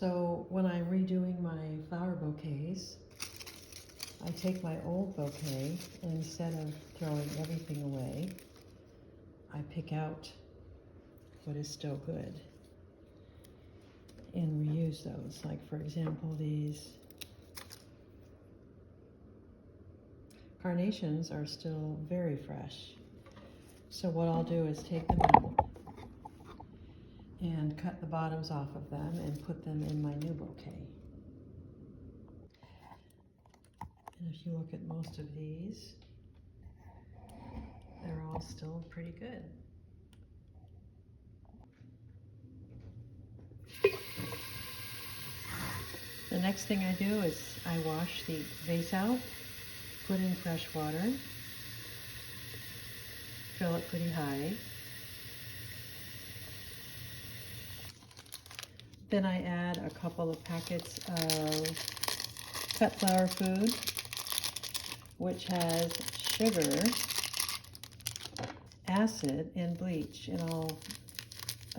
So when I'm redoing my flower bouquets, I take my old bouquet and instead of throwing everything away, I pick out what is still good and reuse those. Like for example, these carnations are still very fresh. So what I'll do is take them out and cut the bottoms off of them and put them in my new bouquet. And if you look at most of these, they're all still pretty good. The next thing I do is I wash the vase out, put in fresh water, fill it pretty high. Then I add a couple of packets of cut flower food, which has sugar, acid, and bleach, and I'll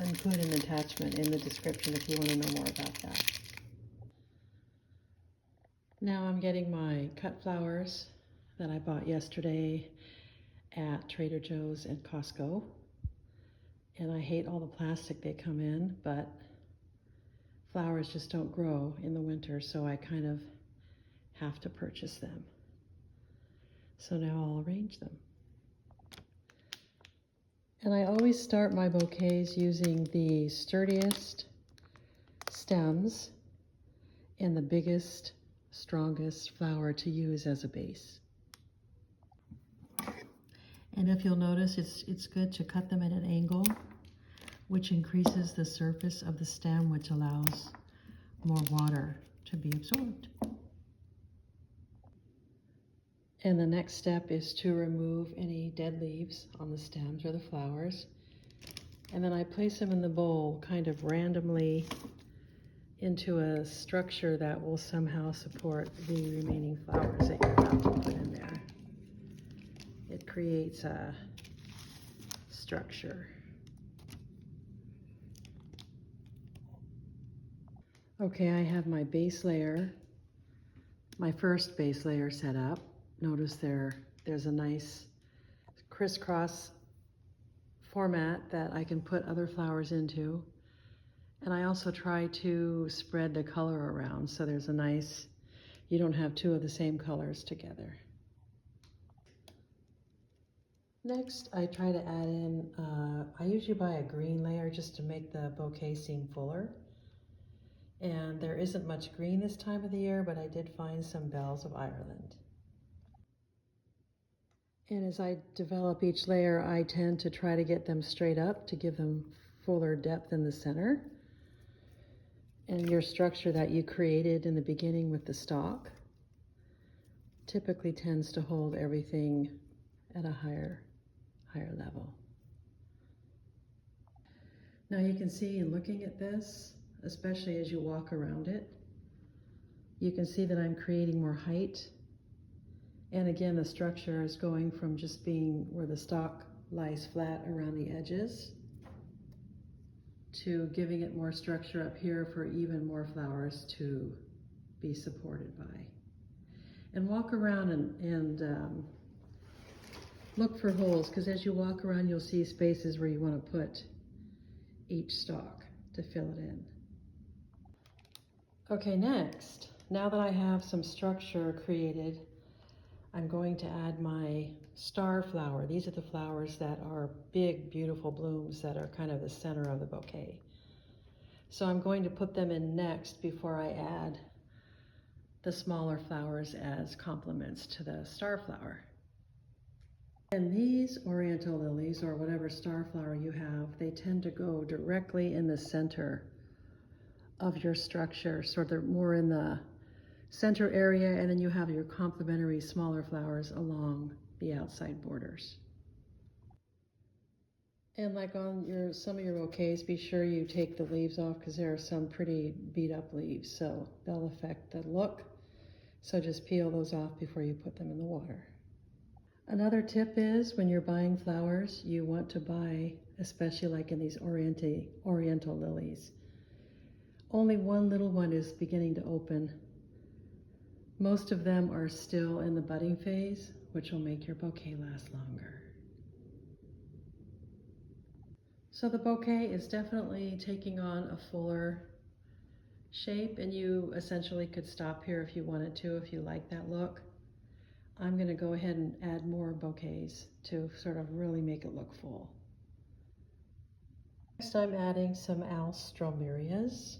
include an attachment in the description if you want to know more about that. Now I'm getting my cut flowers that I bought yesterday at Trader Joe's and Costco, and I hate all the plastic they come in, but flowers just don't grow in the winter, so I kind of have to purchase them. So now I'll arrange them. And I always start my bouquets using the sturdiest stems and the biggest, strongest flower to use as a base. And if you'll notice, it's good to cut them at an angle, which increases the surface of the stem, which allows more water to be absorbed. And the next step is to remove any dead leaves on the stems or the flowers. And then I place them in the bowl kind of randomly into a structure that will somehow support the remaining flowers that you're about to put in there. It creates a structure. Okay, I have my base layer, my first base layer set up. Notice there's a nice crisscross format that I can put other flowers into. And I also try to spread the color around so there's a nice, you don't have two of the same colors together. Next, I try to add in, I usually buy a green layer just to make the bouquet seem fuller. And there isn't much green this time of the year, but I did find some bells of Ireland. And as I develop each layer, I tend to try to get them straight up to give them fuller depth in the center. And your structure that you created in the beginning with the stalk typically tends to hold everything at a higher level. Now you can see in looking at this, especially as you walk around it, you can see that I'm creating more height. And again, the structure is going from just being where the stalk lies flat around the edges to giving it more structure up here for even more flowers to be supported by. And walk around and look for holes, because as you walk around, you'll see spaces where you want to put each stalk to fill it in. Okay, next, now that I have some structure created, I'm going to add my star flower. These are the flowers that are big, beautiful blooms that are kind of the center of the bouquet. So I'm going to put them in next before I add the smaller flowers as complements to the star flower. And these oriental lilies, or whatever star flower you have, they tend to go directly in the center of your structure, so they're more in the center area, and then you have your complementary smaller flowers along the outside borders. And like on some of your bouquets, be sure you take the leaves off, because there are some pretty beat up leaves, so they'll affect the look. So just peel those off before you put them in the water. Another tip is when you're buying flowers, you want to buy, especially like in these oriental lilies, Only one little one is beginning to open. Most of them are still in the budding phase, which will make your bouquet last longer. So the bouquet is definitely taking on a fuller shape, and you essentially could stop here if you wanted to, if you like that look. I'm going to go ahead and add more bouquets to sort of really make it look full. Next, I'm adding some alstroemerias.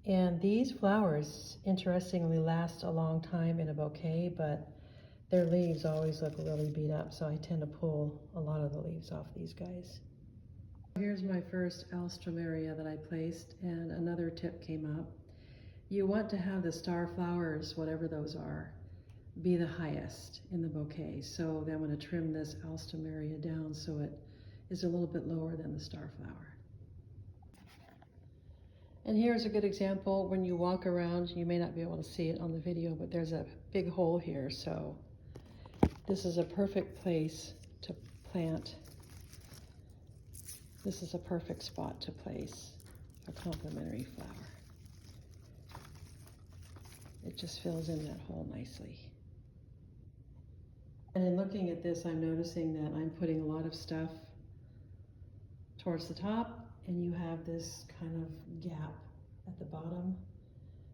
And these flowers, interestingly, last a long time in a bouquet, but their leaves always look really beat up, so I tend to pull a lot of the leaves off these guys. Here's my first alstroemeria that I placed, and another tip came up. You want to have the star flowers, whatever those are, be the highest in the bouquet. So I'm going to trim this alstroemeria down so it is a little bit lower than the star flower. And here's a good example. When you walk around, you may not be able to see it on the video, but there's a big hole here. So this is a perfect place to plant. This is a perfect spot to place a complementary flower. It just fills in that hole nicely. And in looking at this, I'm noticing that I'm putting a lot of stuff towards the top, and you have this kind of gap at the bottom.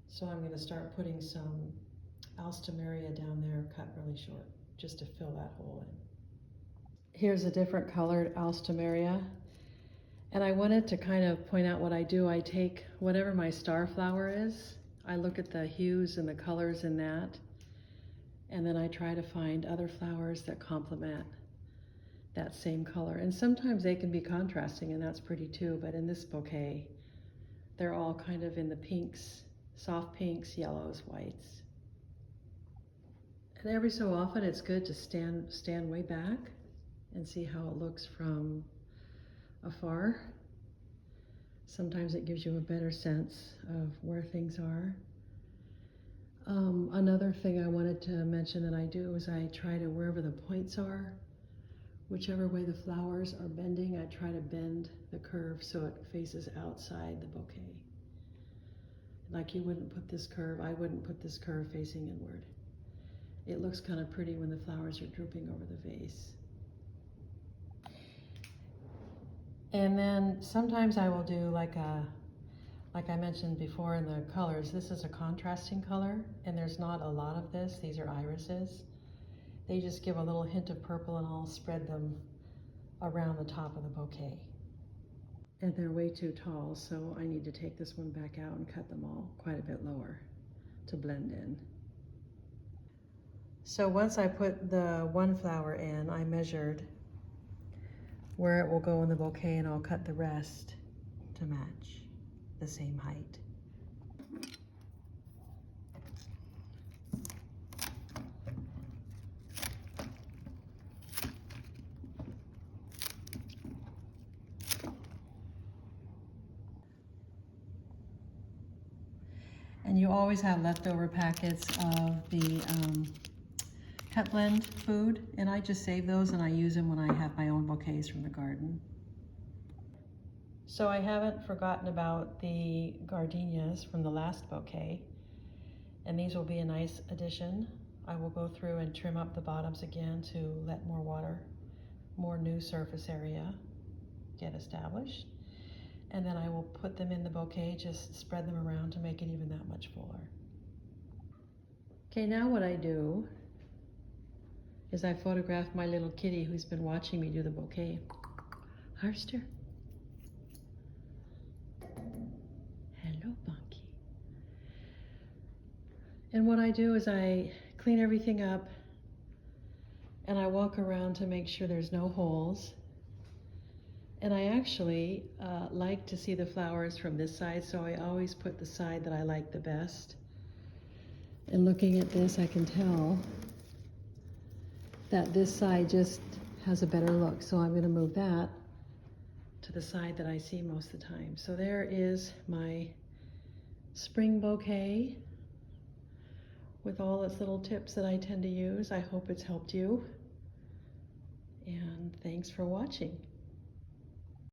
So I'm going to start putting some alstroemeria down there, cut really short, just to fill that hole in. Here's a different colored alstroemeria. And I wanted to kind of point out what I do. I take whatever my star flower is, I look at the hues and the colors in that, and then I try to find other flowers that complement that same color. And sometimes they can be contrasting, and that's pretty too, but in this bouquet, they're all kind of in the pinks, soft pinks, yellows, whites. And every so often it's good to stand way back and see how it looks from afar. Sometimes it gives you a better sense of where things are. Another thing I wanted to mention that I do is I try to, wherever the points are, whichever way the flowers are bending, I try to bend the curve so it faces outside the bouquet. Like you wouldn't put this curve, I wouldn't put this curve facing inward. It looks kind of pretty when the flowers are drooping over the vase. And then sometimes I will do like I mentioned before in the colors, this is a contrasting color, and there's not a lot of this. These are irises. They just give a little hint of purple, and I'll spread them around the top of the bouquet. And they're way too tall, so I need to take this one back out and cut them all quite a bit lower to blend in. So once I put the one flower in, I measured where it will go in the bouquet, and I'll cut the rest to match the same height. And you always have leftover packets of the cut blend food, and I just save those and I use them when I have my own bouquets from the garden. So I haven't forgotten about the gardenias from the last bouquet, and these will be a nice addition. I will go through and trim up the bottoms again to let more water, more new surface area get established. And then I will put them in the bouquet, just spread them around to make it even that much fuller. Okay, now what I do is I photograph my little kitty who's been watching me do the bouquet. Harster. Hello, Bunky. And what I do is I clean everything up, and I walk around to make sure there's no holes. And I actually like to see the flowers from this side, so I always put the side that I like the best. And looking at this, I can tell that this side just has a better look, so I'm going to move that to the side that I see most of the time. So there is my spring bouquet with all its little tips that I tend to use. I hope it's helped you, and thanks for watching.